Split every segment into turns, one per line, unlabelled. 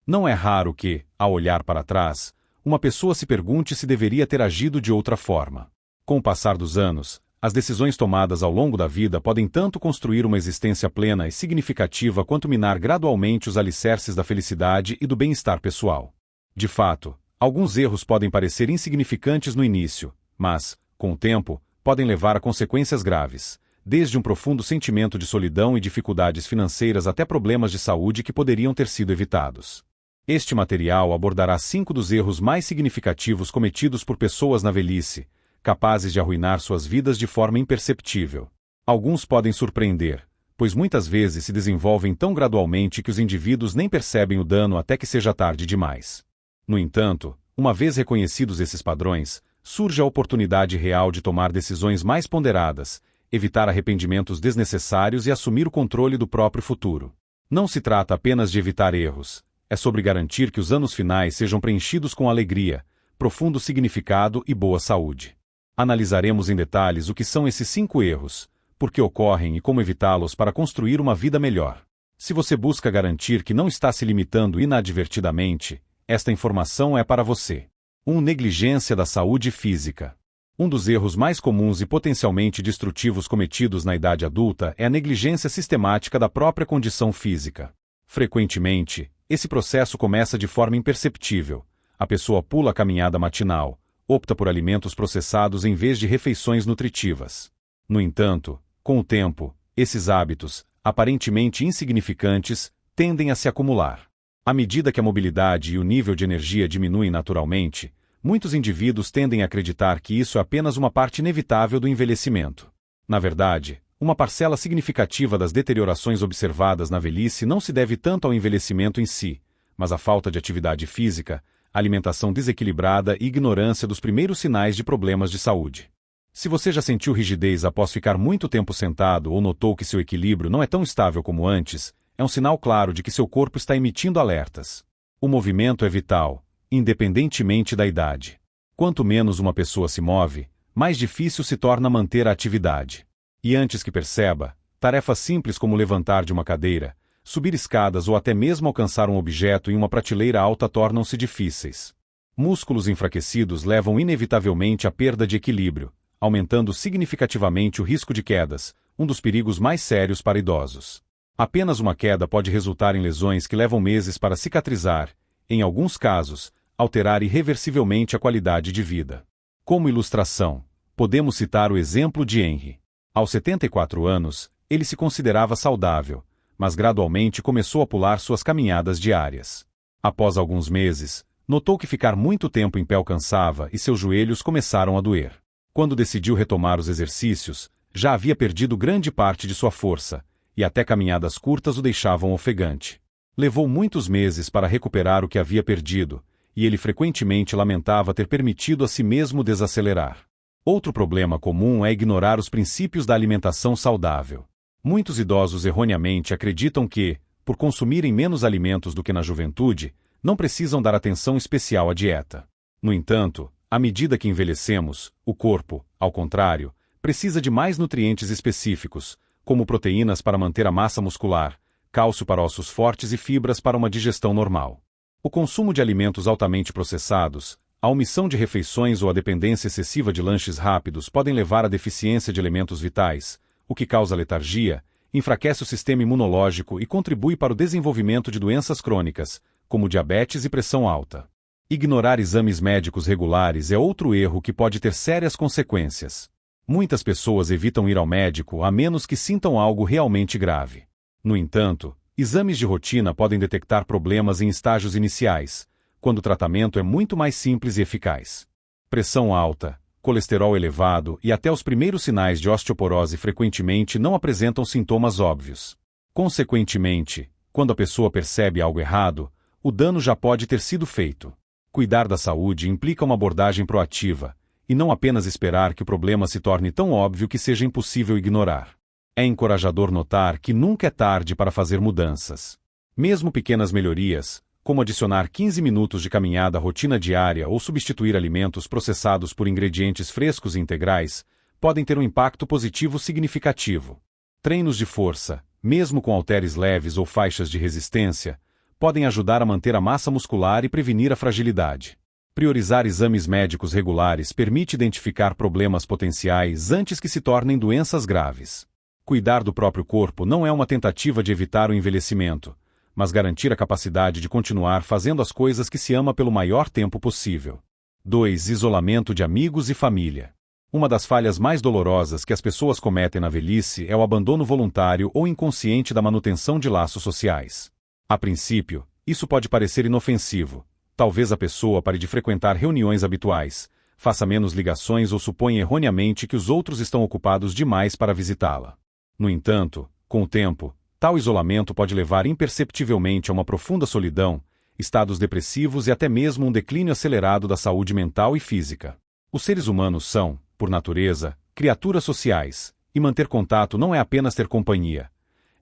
Não é raro que, ao olhar para trás, uma pessoa se pergunte se deveria ter agido de outra forma. Com o passar dos anos, as decisões tomadas ao longo da vida podem tanto construir uma existência plena e significativa quanto minar gradualmente os alicerces da felicidade e do bem-estar pessoal. De fato, alguns erros podem parecer insignificantes no início, mas, com o tempo, podem levar a consequências graves, desde um profundo sentimento de solidão e dificuldades financeiras até problemas de saúde que poderiam ter sido evitados. Este material abordará 5 dos erros mais significativos cometidos por pessoas na velhice, capazes de arruinar suas vidas de forma imperceptível. Alguns podem surpreender, pois muitas vezes se desenvolvem tão gradualmente que os indivíduos nem percebem o dano até que seja tarde demais. No entanto, uma vez reconhecidos esses padrões, surge a oportunidade real de tomar decisões mais ponderadas, evitar arrependimentos desnecessários e assumir o controle do próprio futuro. Não se trata apenas de evitar erros, é sobre garantir que os anos finais sejam preenchidos com alegria, profundo significado e boa saúde. Analisaremos em detalhes o que são esses 5 erros, por que ocorrem e como evitá-los para construir uma vida melhor. Se você busca garantir que não está se limitando inadvertidamente, esta informação é para você. 1. Negligência da saúde física. Um dos erros mais comuns e potencialmente destrutivos cometidos na idade adulta é a negligência sistemática da própria condição física. Frequentemente, esse processo começa de forma imperceptível. A pessoa pula a caminhada matinal, opta por alimentos processados em vez de refeições nutritivas. No entanto, com o tempo, esses hábitos, aparentemente insignificantes, tendem a se acumular. À medida que a mobilidade e o nível de energia diminuem naturalmente, muitos indivíduos tendem a acreditar que isso é apenas uma parte inevitável do envelhecimento. Na verdade, uma parcela significativa das deteriorações observadas na velhice não se deve tanto ao envelhecimento em si, mas à falta de atividade física, alimentação desequilibrada e ignorância dos primeiros sinais de problemas de saúde. Se você já sentiu rigidez após ficar muito tempo sentado ou notou que seu equilíbrio não é tão estável como antes, é um sinal claro de que seu corpo está emitindo alertas. O movimento é vital, independentemente da idade. Quanto menos uma pessoa se move, mais difícil se torna manter a atividade. E antes que perceba, tarefas simples como levantar de uma cadeira, subir escadas ou até mesmo alcançar um objeto em uma prateleira alta tornam-se difíceis. Músculos enfraquecidos levam inevitavelmente à perda de equilíbrio, aumentando significativamente o risco de quedas, um dos perigos mais sérios para idosos. Apenas uma queda pode resultar em lesões que levam meses para cicatrizar, em alguns casos, alterar irreversivelmente a qualidade de vida. Como ilustração, podemos citar o exemplo de Henry. Aos 74 anos, ele se considerava saudável, mas gradualmente começou a pular suas caminhadas diárias. Após alguns meses, notou que ficar muito tempo em pé o cansava e seus joelhos começaram a doer. Quando decidiu retomar os exercícios, já havia perdido grande parte de sua força, e até caminhadas curtas o deixavam ofegante. Levou muitos meses para recuperar o que havia perdido, e ele frequentemente lamentava ter permitido a si mesmo desacelerar. Outro problema comum é ignorar os princípios da alimentação saudável. Muitos idosos erroneamente acreditam que, por consumirem menos alimentos do que na juventude, não precisam dar atenção especial à dieta. No entanto, à medida que envelhecemos, o corpo, ao contrário, precisa de mais nutrientes específicos, como proteínas para manter a massa muscular, cálcio para ossos fortes e fibras para uma digestão normal. O consumo de alimentos altamente processados, a omissão de refeições ou a dependência excessiva de lanches rápidos podem levar à deficiência de elementos vitais, o que causa letargia, enfraquece o sistema imunológico e contribui para o desenvolvimento de doenças crônicas, como diabetes e pressão alta. Ignorar exames médicos regulares é outro erro que pode ter sérias consequências. Muitas pessoas evitam ir ao médico a menos que sintam algo realmente grave. No entanto, exames de rotina podem detectar problemas em estágios iniciais, quando o tratamento é muito mais simples e eficaz. Pressão alta, colesterol elevado e até os primeiros sinais de osteoporose frequentemente não apresentam sintomas óbvios. Consequentemente, quando a pessoa percebe algo errado, o dano já pode ter sido feito. Cuidar da saúde implica uma abordagem proativa, e não apenas esperar que o problema se torne tão óbvio que seja impossível ignorar. É encorajador notar que nunca é tarde para fazer mudanças. Mesmo pequenas melhorias, como adicionar 15 minutos de caminhada à rotina diária ou substituir alimentos processados por ingredientes frescos e integrais, podem ter um impacto positivo significativo. Treinos de força, mesmo com halteres leves ou faixas de resistência, podem ajudar a manter a massa muscular e prevenir a fragilidade. Priorizar exames médicos regulares permite identificar problemas potenciais antes que se tornem doenças graves. Cuidar do próprio corpo não é uma tentativa de evitar o envelhecimento, mas garantir a capacidade de continuar fazendo as coisas que se ama pelo maior tempo possível. 2. Isolamento de amigos e família. Uma das falhas mais dolorosas que as pessoas cometem na velhice é o abandono voluntário ou inconsciente da manutenção de laços sociais. A princípio, isso pode parecer inofensivo. Talvez a pessoa pare de frequentar reuniões habituais, faça menos ligações ou suponha erroneamente que os outros estão ocupados demais para visitá-la. No entanto, com o tempo, tal isolamento pode levar imperceptivelmente a uma profunda solidão, estados depressivos e até mesmo um declínio acelerado da saúde mental e física. Os seres humanos são, por natureza, criaturas sociais, e manter contato não é apenas ter companhia.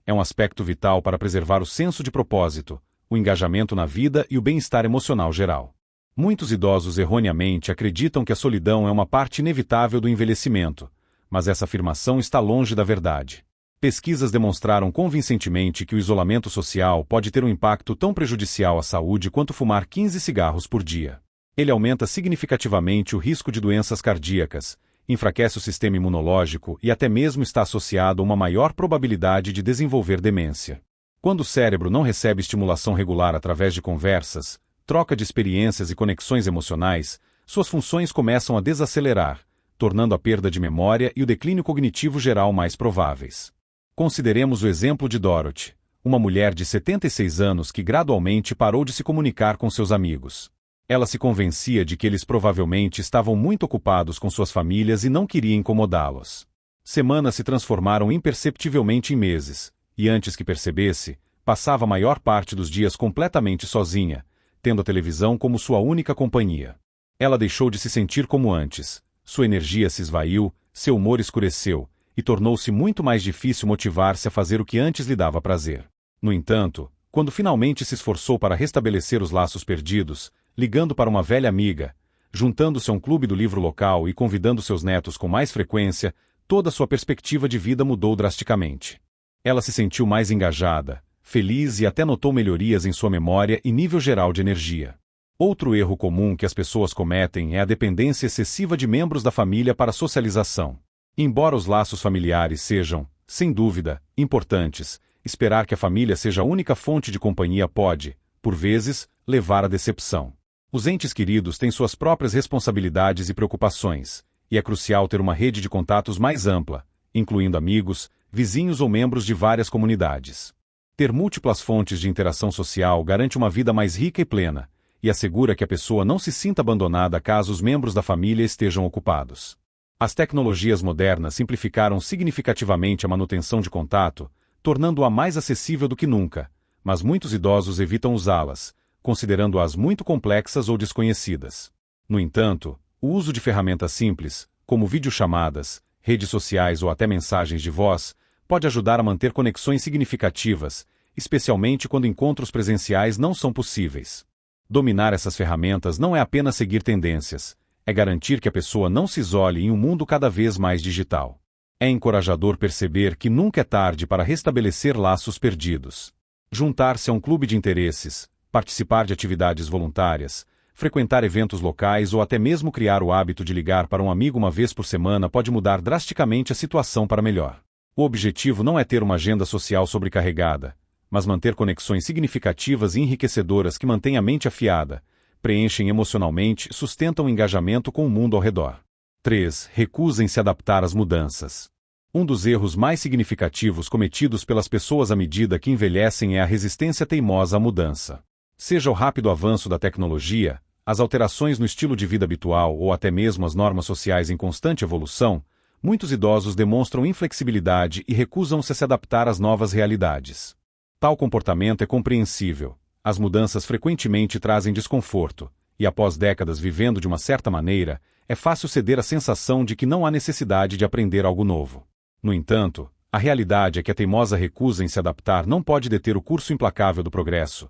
É um aspecto vital para preservar o senso de propósito, o engajamento na vida e o bem-estar emocional geral. Muitos idosos erroneamente acreditam que a solidão é uma parte inevitável do envelhecimento, mas essa afirmação está longe da verdade. Pesquisas demonstraram convincentemente que o isolamento social pode ter um impacto tão prejudicial à saúde quanto fumar 15 cigarros por dia. Ele aumenta significativamente o risco de doenças cardíacas, enfraquece o sistema imunológico e até mesmo está associado a uma maior probabilidade de desenvolver demência. Quando o cérebro não recebe estimulação regular através de conversas, troca de experiências e conexões emocionais, suas funções começam a desacelerar, tornando a perda de memória e o declínio cognitivo geral mais prováveis. Consideremos o exemplo de Dorothy, uma mulher de 76 anos que gradualmente parou de se comunicar com seus amigos. Ela se convencia de que eles provavelmente estavam muito ocupados com suas famílias e não queria incomodá-los. Semanas se transformaram imperceptivelmente em meses, e antes que percebesse, passava a maior parte dos dias completamente sozinha, tendo a televisão como sua única companhia. Ela deixou de se sentir como antes, sua energia se esvaiu, seu humor escureceu, e tornou-se muito mais difícil motivar-se a fazer o que antes lhe dava prazer. No entanto, quando finalmente se esforçou para restabelecer os laços perdidos, ligando para uma velha amiga, juntando-se a um clube do livro local e convidando seus netos com mais frequência, toda sua perspectiva de vida mudou drasticamente. Ela se sentiu mais engajada, feliz e até notou melhorias em sua memória e nível geral de energia. Outro erro comum que as pessoas cometem é a dependência excessiva de membros da família para a socialização. Embora os laços familiares sejam, sem dúvida, importantes, esperar que a família seja a única fonte de companhia pode, por vezes, levar à decepção. Os entes queridos têm suas próprias responsabilidades e preocupações, e é crucial ter uma rede de contatos mais ampla, incluindo amigos, vizinhos ou membros de várias comunidades. Ter múltiplas fontes de interação social garante uma vida mais rica e plena, e assegura que a pessoa não se sinta abandonada caso os membros da família estejam ocupados. As tecnologias modernas simplificaram significativamente a manutenção de contato, tornando-a mais acessível do que nunca, mas muitos idosos evitam usá-las, considerando-as muito complexas ou desconhecidas. No entanto, o uso de ferramentas simples, como videochamadas, redes sociais ou até mensagens de voz, pode ajudar a manter conexões significativas, especialmente quando encontros presenciais não são possíveis. Dominar essas ferramentas não é apenas seguir tendências, é garantir que a pessoa não se isole em um mundo cada vez mais digital. É encorajador perceber que nunca é tarde para restabelecer laços perdidos. Juntar-se a um clube de interesses, participar de atividades voluntárias, frequentar eventos locais ou até mesmo criar o hábito de ligar para um amigo uma vez por semana pode mudar drasticamente a situação para melhor. O objetivo não é ter uma agenda social sobrecarregada, mas manter conexões significativas e enriquecedoras que mantêm a mente afiada, preenchem emocionalmente e sustentam o engajamento com o mundo ao redor. 3. Recusem se adaptar às mudanças. Um dos erros mais significativos cometidos pelas pessoas à medida que envelhecem é a resistência teimosa à mudança. Seja o rápido avanço da tecnologia, as alterações no estilo de vida habitual ou até mesmo as normas sociais em constante evolução, muitos idosos demonstram inflexibilidade e recusam-se a se adaptar às novas realidades. Tal comportamento é compreensível. As mudanças frequentemente trazem desconforto, e após décadas vivendo de uma certa maneira, é fácil ceder à sensação de que não há necessidade de aprender algo novo. No entanto, a realidade é que a teimosa recusa em se adaptar não pode deter o curso implacável do progresso.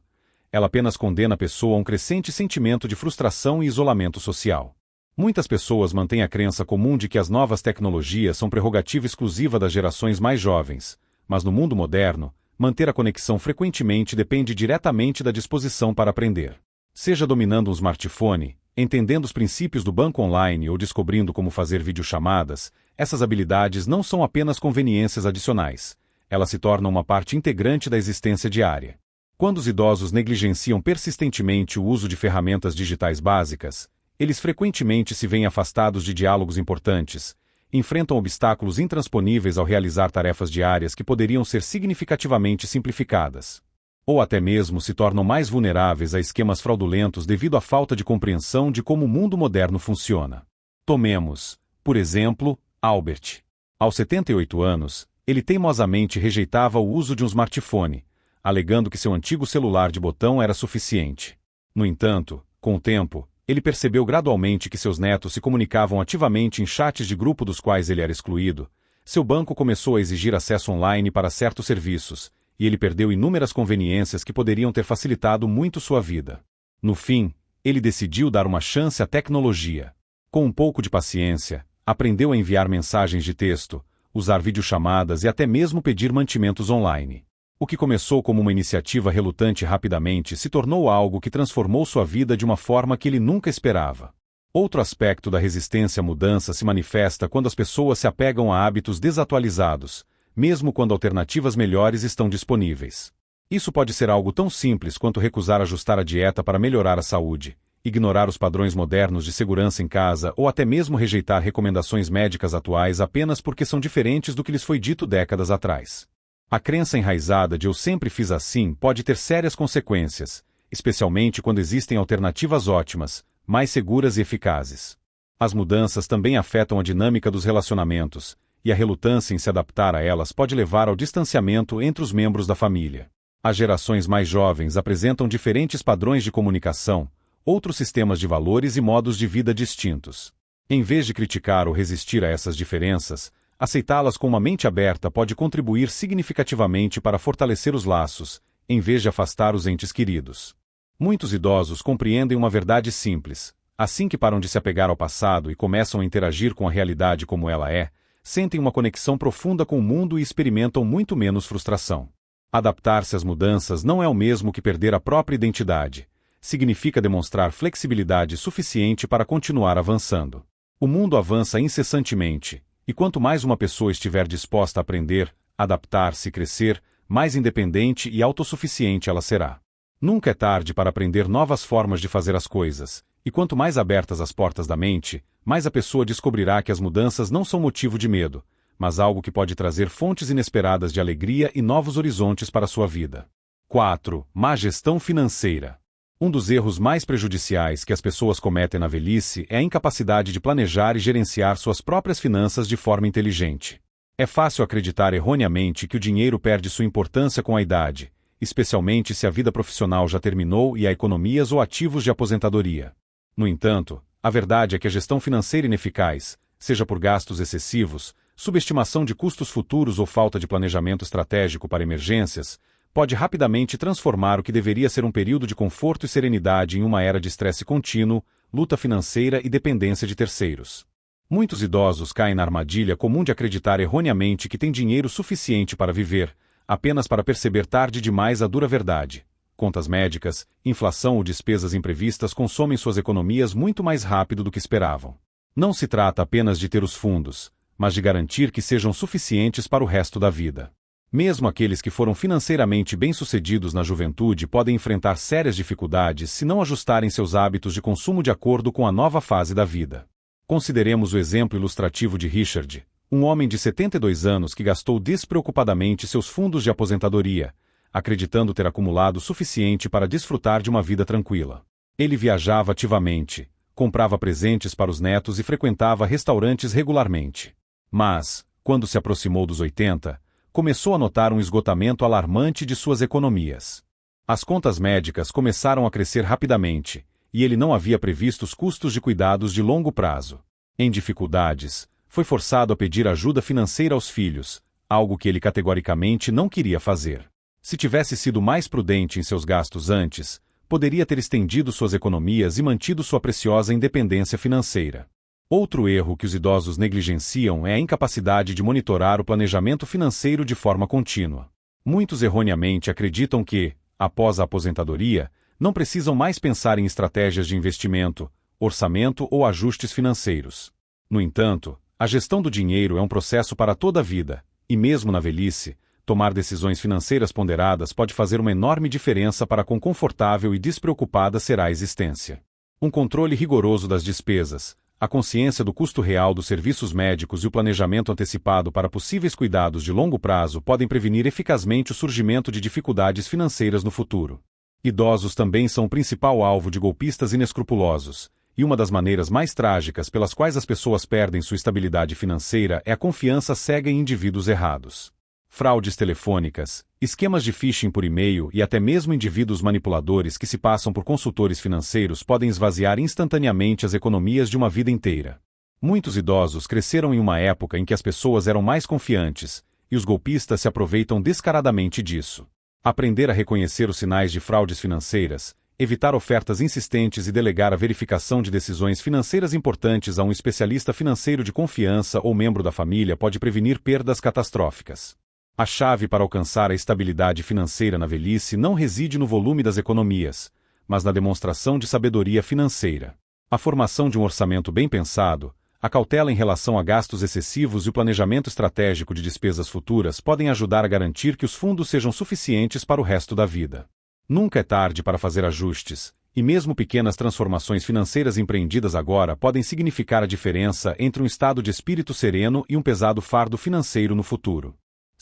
Ela apenas condena a pessoa a um crescente sentimento de frustração e isolamento social. Muitas pessoas mantêm a crença comum de que as novas tecnologias são prerrogativa exclusiva das gerações mais jovens, mas no mundo moderno, Manter a conexão frequentemente depende diretamente da disposição para aprender. Seja dominando um smartphone, entendendo os princípios do banco online ou descobrindo como fazer videochamadas, essas habilidades não são apenas conveniências adicionais. Elas se tornam uma parte integrante da existência diária. Quando os idosos negligenciam persistentemente o uso de ferramentas digitais básicas, eles frequentemente se veem afastados de diálogos importantes, enfrentam obstáculos intransponíveis ao realizar tarefas diárias que poderiam ser significativamente simplificadas. Ou até mesmo se tornam mais vulneráveis a esquemas fraudulentos devido à falta de compreensão de como o mundo moderno funciona. Tomemos, por exemplo, Albert. Aos 78 anos, ele teimosamente rejeitava o uso de um smartphone, alegando que seu antigo celular de botão era suficiente. No entanto, com o tempo, ele percebeu gradualmente que seus netos se comunicavam ativamente em chats de grupo dos quais ele era excluído, seu banco começou a exigir acesso online para certos serviços, e ele perdeu inúmeras conveniências que poderiam ter facilitado muito sua vida. No fim, ele decidiu dar uma chance à tecnologia. Com um pouco de paciência, aprendeu a enviar mensagens de texto, usar videochamadas e até mesmo pedir mantimentos online. O que começou como uma iniciativa relutante rapidamente se tornou algo que transformou sua vida de uma forma que ele nunca esperava. Outro aspecto da resistência à mudança se manifesta quando as pessoas se apegam a hábitos desatualizados, mesmo quando alternativas melhores estão disponíveis. Isso pode ser algo tão simples quanto recusar ajustar a dieta para melhorar a saúde, ignorar os padrões modernos de segurança em casa ou até mesmo rejeitar recomendações médicas atuais apenas porque são diferentes do que lhes foi dito décadas atrás. A crença enraizada de "eu sempre fiz assim" pode ter sérias consequências, especialmente quando existem alternativas ótimas, mais seguras e eficazes. As mudanças também afetam a dinâmica dos relacionamentos, e a relutância em se adaptar a elas pode levar ao distanciamento entre os membros da família. As gerações mais jovens apresentam diferentes padrões de comunicação, outros sistemas de valores e modos de vida distintos. Em vez de criticar ou resistir a essas diferenças, aceitá-las com uma mente aberta pode contribuir significativamente para fortalecer os laços, em vez de afastar os entes queridos. Muitos idosos compreendem uma verdade simples: assim que param de se apegar ao passado e começam a interagir com a realidade como ela é, sentem uma conexão profunda com o mundo e experimentam muito menos frustração. Adaptar-se às mudanças não é o mesmo que perder a própria identidade. Significa demonstrar flexibilidade suficiente para continuar avançando. O mundo avança incessantemente, e quanto mais uma pessoa estiver disposta a aprender, adaptar-se e crescer, mais independente e autossuficiente ela será. Nunca é tarde para aprender novas formas de fazer as coisas, e quanto mais abertas as portas da mente, mais a pessoa descobrirá que as mudanças não são motivo de medo, mas algo que pode trazer fontes inesperadas de alegria e novos horizontes para a sua vida. 4. Má gestão financeira. Um dos erros mais prejudiciais que as pessoas cometem na velhice é a incapacidade de planejar e gerenciar suas próprias finanças de forma inteligente. É fácil acreditar erroneamente que o dinheiro perde sua importância com a idade, especialmente se a vida profissional já terminou e há economias ou ativos de aposentadoria. No entanto, a verdade é que a gestão financeira ineficaz, seja por gastos excessivos, subestimação de custos futuros ou falta de planejamento estratégico para emergências, pode rapidamente transformar o que deveria ser um período de conforto e serenidade em uma era de estresse contínuo, luta financeira e dependência de terceiros. Muitos idosos caem na armadilha comum de acreditar erroneamente que têm dinheiro suficiente para viver, apenas para perceber tarde demais a dura verdade. Contas médicas, inflação ou despesas imprevistas consomem suas economias muito mais rápido do que esperavam. Não se trata apenas de ter os fundos, mas de garantir que sejam suficientes para o resto da vida. Mesmo aqueles que foram financeiramente bem-sucedidos na juventude podem enfrentar sérias dificuldades se não ajustarem seus hábitos de consumo de acordo com a nova fase da vida. Consideremos o exemplo ilustrativo de Richard, um homem de 72 anos que gastou despreocupadamente seus fundos de aposentadoria, acreditando ter acumulado o suficiente para desfrutar de uma vida tranquila. Ele viajava ativamente, comprava presentes para os netos e frequentava restaurantes regularmente. Mas, quando se aproximou dos 80, começou a notar um esgotamento alarmante de suas economias. As contas médicas começaram a crescer rapidamente, e ele não havia previsto os custos de cuidados de longo prazo. Em dificuldades, foi forçado a pedir ajuda financeira aos filhos, algo que ele categoricamente não queria fazer. Se tivesse sido mais prudente em seus gastos antes, poderia ter estendido suas economias e mantido sua preciosa independência financeira. Outro erro que os idosos negligenciam é a incapacidade de monitorar o planejamento financeiro de forma contínua. Muitos erroneamente acreditam que, após a aposentadoria, não precisam mais pensar em estratégias de investimento, orçamento ou ajustes financeiros. No entanto, a gestão do dinheiro é um processo para toda a vida, e mesmo na velhice, tomar decisões financeiras ponderadas pode fazer uma enorme diferença para quão confortável e despreocupada será a existência. Um controle rigoroso das despesas, a consciência do custo real dos serviços médicos e o planejamento antecipado para possíveis cuidados de longo prazo podem prevenir eficazmente o surgimento de dificuldades financeiras no futuro. Idosos também são o principal alvo de golpistas inescrupulosos, e uma das maneiras mais trágicas pelas quais as pessoas perdem sua estabilidade financeira é a confiança cega em indivíduos errados. Fraudes telefônicas, esquemas de phishing por e-mail e até mesmo indivíduos manipuladores que se passam por consultores financeiros podem esvaziar instantaneamente as economias de uma vida inteira. Muitos idosos cresceram em uma época em que as pessoas eram mais confiantes, e os golpistas se aproveitam descaradamente disso. Aprender a reconhecer os sinais de fraudes financeiras, evitar ofertas insistentes e delegar a verificação de decisões financeiras importantes a um especialista financeiro de confiança ou membro da família pode prevenir perdas catastróficas. A chave para alcançar a estabilidade financeira na velhice não reside no volume das economias, mas na demonstração de sabedoria financeira. A formação de um orçamento bem pensado, a cautela em relação a gastos excessivos e o planejamento estratégico de despesas futuras podem ajudar a garantir que os fundos sejam suficientes para o resto da vida. Nunca é tarde para fazer ajustes, e mesmo pequenas transformações financeiras empreendidas agora podem significar a diferença entre um estado de espírito sereno e um pesado fardo financeiro no futuro.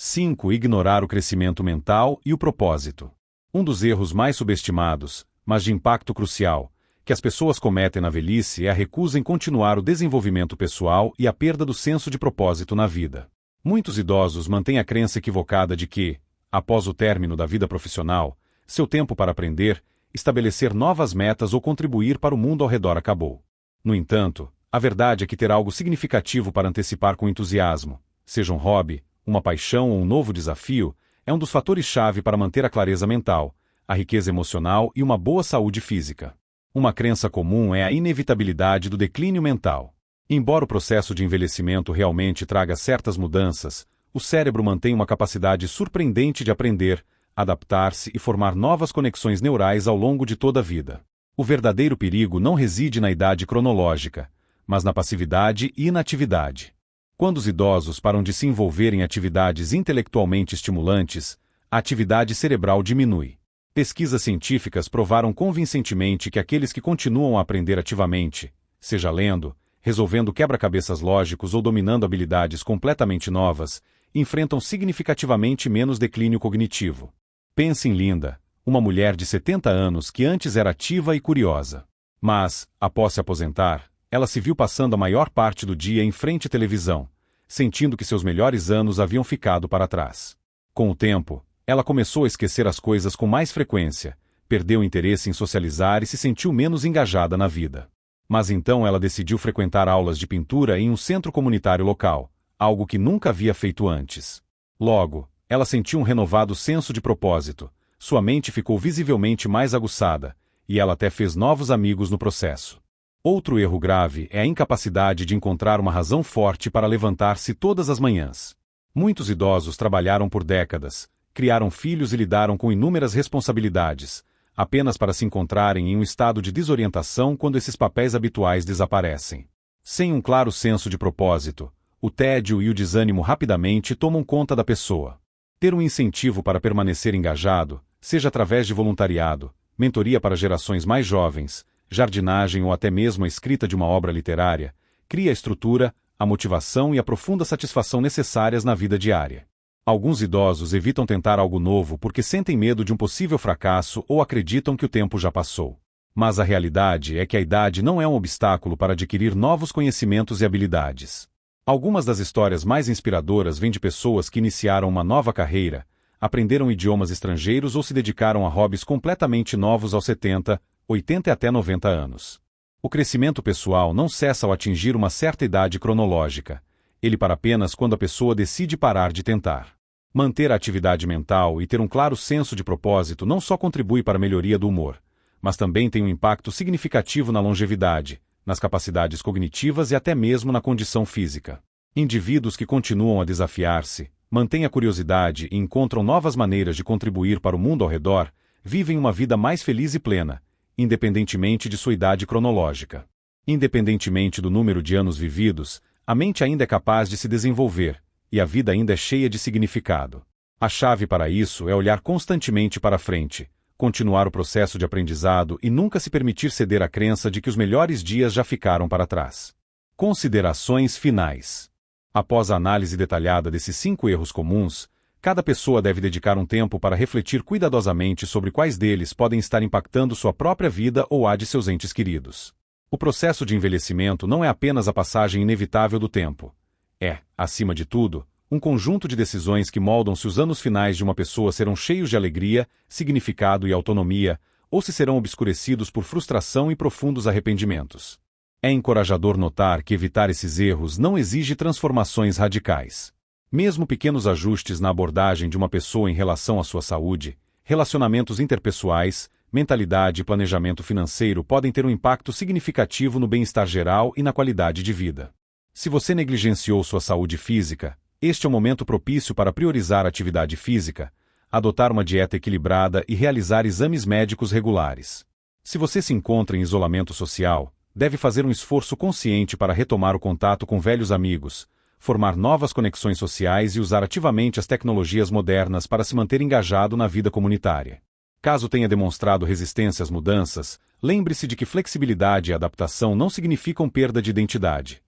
5. Ignorar o crescimento mental e o propósito. Um dos erros mais subestimados, mas de impacto crucial, que as pessoas cometem na velhice é a recusa em continuar o desenvolvimento pessoal e a perda do senso de propósito na vida. Muitos idosos mantêm a crença equivocada de que, após o término da vida profissional, seu tempo para aprender, estabelecer novas metas ou contribuir para o mundo ao redor acabou. No entanto, a verdade é que ter algo significativo para antecipar com entusiasmo, seja um hobby, uma paixão ou um novo desafio, é um dos fatores-chave para manter a clareza mental, a riqueza emocional e uma boa saúde física. Uma crença comum é a inevitabilidade do declínio mental. Embora o processo de envelhecimento realmente traga certas mudanças, o cérebro mantém uma capacidade surpreendente de aprender, adaptar-se e formar novas conexões neurais ao longo de toda a vida. O verdadeiro perigo não reside na idade cronológica, mas na passividade e inatividade. Quando os idosos param de se envolver em atividades intelectualmente estimulantes, a atividade cerebral diminui. Pesquisas científicas provaram convincentemente que aqueles que continuam a aprender ativamente, seja lendo, resolvendo quebra-cabeças lógicos ou dominando habilidades completamente novas, enfrentam significativamente menos declínio cognitivo. Pense em Linda, uma mulher de 70 anos que antes era ativa e curiosa. Mas, após se aposentar, ela se viu passando a maior parte do dia em frente à televisão, sentindo que seus melhores anos haviam ficado para trás. Com o tempo, ela começou a esquecer as coisas com mais frequência, perdeu interesse em socializar e se sentiu menos engajada na vida. Mas então ela decidiu frequentar aulas de pintura em um centro comunitário local, algo que nunca havia feito antes. Logo, ela sentiu um renovado senso de propósito, sua mente ficou visivelmente mais aguçada, e ela até fez novos amigos no processo. Outro erro grave é a incapacidade de encontrar uma razão forte para levantar-se todas as manhãs. Muitos idosos trabalharam por décadas, criaram filhos e lidaram com inúmeras responsabilidades, apenas para se encontrarem em um estado de desorientação quando esses papéis habituais desaparecem. Sem um claro senso de propósito, o tédio e o desânimo rapidamente tomam conta da pessoa. Ter um incentivo para permanecer engajado, seja através de voluntariado, mentoria para gerações mais jovens, jardinagem ou até mesmo a escrita de uma obra literária, cria a estrutura, a motivação e a profunda satisfação necessárias na vida diária. Alguns idosos evitam tentar algo novo porque sentem medo de um possível fracasso ou acreditam que o tempo já passou. Mas a realidade é que a idade não é um obstáculo para adquirir novos conhecimentos e habilidades. Algumas das histórias mais inspiradoras vêm de pessoas que iniciaram uma nova carreira, aprenderam idiomas estrangeiros ou se dedicaram a hobbies completamente novos aos 70, 80 e até 90 anos. O crescimento pessoal não cessa ao atingir uma certa idade cronológica. Ele para apenas quando a pessoa decide parar de tentar. Manter a atividade mental e ter um claro senso de propósito não só contribui para a melhoria do humor, mas também tem um impacto significativo na longevidade, nas capacidades cognitivas e até mesmo na condição física. Indivíduos que continuam a desafiar-se, mantêm a curiosidade e encontram novas maneiras de contribuir para o mundo ao redor, vivem uma vida mais feliz e plena, independentemente de sua idade cronológica. Independentemente do número de anos vividos, a mente ainda é capaz de se desenvolver, e a vida ainda é cheia de significado. A chave para isso é olhar constantemente para frente, continuar o processo de aprendizado e nunca se permitir ceder à crença de que os melhores dias já ficaram para trás. Considerações finais. Após a análise detalhada desses 5 erros comuns, cada pessoa deve dedicar um tempo para refletir cuidadosamente sobre quais deles podem estar impactando sua própria vida ou a de seus entes queridos. O processo de envelhecimento não é apenas a passagem inevitável do tempo. É, acima de tudo, um conjunto de decisões que moldam se os anos finais de uma pessoa serão cheios de alegria, significado e autonomia, ou se serão obscurecidos por frustração e profundos arrependimentos. É encorajador notar que evitar esses erros não exige transformações radicais. Mesmo pequenos ajustes na abordagem de uma pessoa em relação à sua saúde, relacionamentos interpessoais, mentalidade e planejamento financeiro podem ter um impacto significativo no bem-estar geral e na qualidade de vida. Se você negligenciou sua saúde física, este é o momento propício para priorizar a atividade física, adotar uma dieta equilibrada e realizar exames médicos regulares. Se você se encontra em isolamento social, deve fazer um esforço consciente para retomar o contato com velhos amigos, formar novas conexões sociais e usar ativamente as tecnologias modernas para se manter engajado na vida comunitária. Caso tenha demonstrado resistência às mudanças, lembre-se de que flexibilidade e adaptação não significam perda de identidade.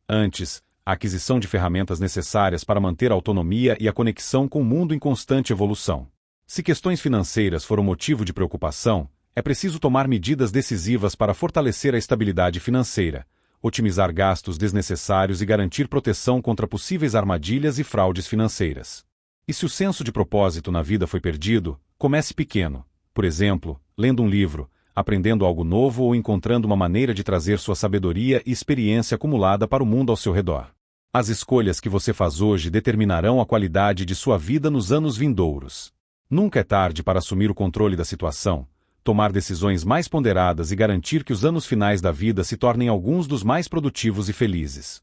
Antes, a aquisição de ferramentas necessárias para manter a autonomia e a conexão com o mundo em constante evolução. Se questões financeiras foram motivo de preocupação, é preciso tomar medidas decisivas para fortalecer a estabilidade financeira, otimizar gastos desnecessários e garantir proteção contra possíveis armadilhas e fraudes financeiras. E se o senso de propósito na vida foi perdido, comece pequeno, por exemplo, lendo um livro, aprendendo algo novo ou encontrando uma maneira de trazer sua sabedoria e experiência acumulada para o mundo ao seu redor. As escolhas que você faz hoje determinarão a qualidade de sua vida nos anos vindouros. Nunca é tarde para assumir o controle da situação, tomar decisões mais ponderadas e garantir que os anos finais da vida se tornem alguns dos mais produtivos e felizes.